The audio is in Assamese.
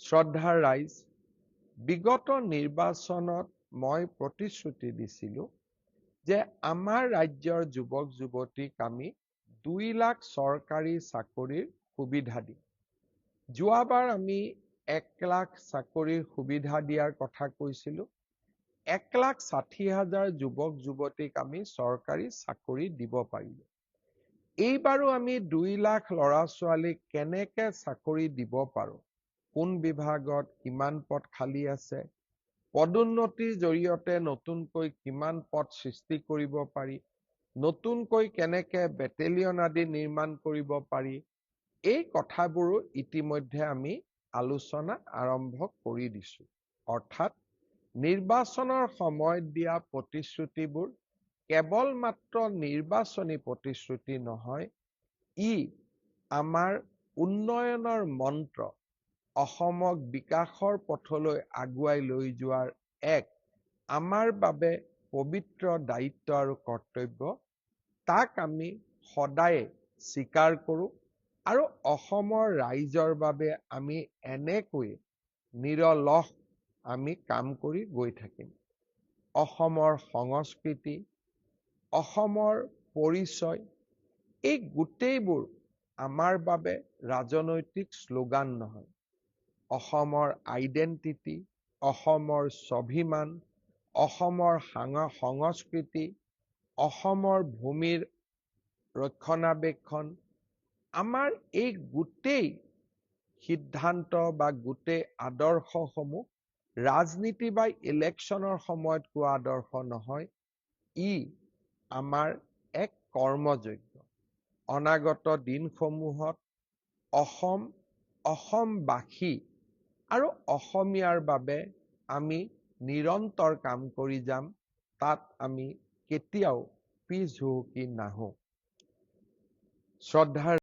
শ্ৰদ্ধাৰ ৰাইজ, বিগত নিৰ্বাচনত মই প্ৰতিশ্ৰুতি দিছিলোঁ যে আমাৰ ৰাজ্যৰ যুৱক যুৱতীক আমি 2 লাখ চৰকাৰী চাকৰিৰ সুবিধা দিম। যোৱাবাৰ আমি 1 লাখ চাকৰিৰ সুবিধা দিয়াৰ কথা কৈছিলোঁ। 1,60,000 যুৱক যুৱতীক আমি চৰকাৰী চাকৰি দিব পাৰিলোঁ। এইবাৰো আমি 2 লাখ ল'ৰা ছোৱালীক কেনেকে চাকৰি দিব পাৰোঁ, কোন বিভাগত কিমান পদ খালী আছে, পদোন্নতিৰ জৰিয়তে নতুনকৈ কিমান পদ সৃষ্টি কৰিব পাৰি, নতুনকৈ কেনেকে বেটেলিয়ন আদি নিৰ্মাণ কৰিব পাৰি, এই কথাবোৰো ইতিমধ্যে আমি আলোচনা আৰম্ভ কৰি দিছোঁ। অৰ্থাৎ নিৰ্বাচনৰ সময়ত দিয়া প্ৰতিশ্ৰুতিবোৰ কেৱল মাত্ৰ নিৰ্বাচনী প্ৰতিশ্ৰুতি নহয়, ই আমাৰ উন্নয়নৰ মন্ত্ৰ, অসমক বিকাশৰ পথলৈ আগুৱাই লৈ যোৱাৰ এক আমাৰ বাবে পবিত্ৰ দায়িত্ব আৰু কৰ্তব্য। তাক আমি সদায়ে স্বীকাৰ কৰোঁ আৰু অসমৰ ৰাইজৰ বাবে আমি এনেকৈয়ে নিৰলস আমি কাম কৰি গৈ থাকিম। অসমৰ সংস্কৃতি, অসমৰ পৰিচয়, এই গোটেইবোৰ আমাৰ বাবে ৰাজনৈতিক শ্লোগান নহয়। অসমৰ আইডেণ্টিটি, অসমৰ স্বাভিমান, অসমৰ সংস্কৃতি, অসমৰ ভূমিৰ ৰক্ষণাবেক্ষণ, আমাৰ এই গোটেই সিদ্ধান্ত বা গোটেই আদৰ্শসমূহ ৰাজনীতি বা ইলেকশ্যনৰ সময়ত কোৱা আদৰ্শ নহয়, ই আমাৰ এক কৰ্মযজ্ঞ। অনাগত দিনসমূহত অসমবাসী আৰু অসমীয়াৰ বাবে আমি নিৰন্তৰ কাম কৰি যাম। তাত আমি কেতিয়াও পিছ হুহুকি নাহো। শ্ৰদ্ধাৰ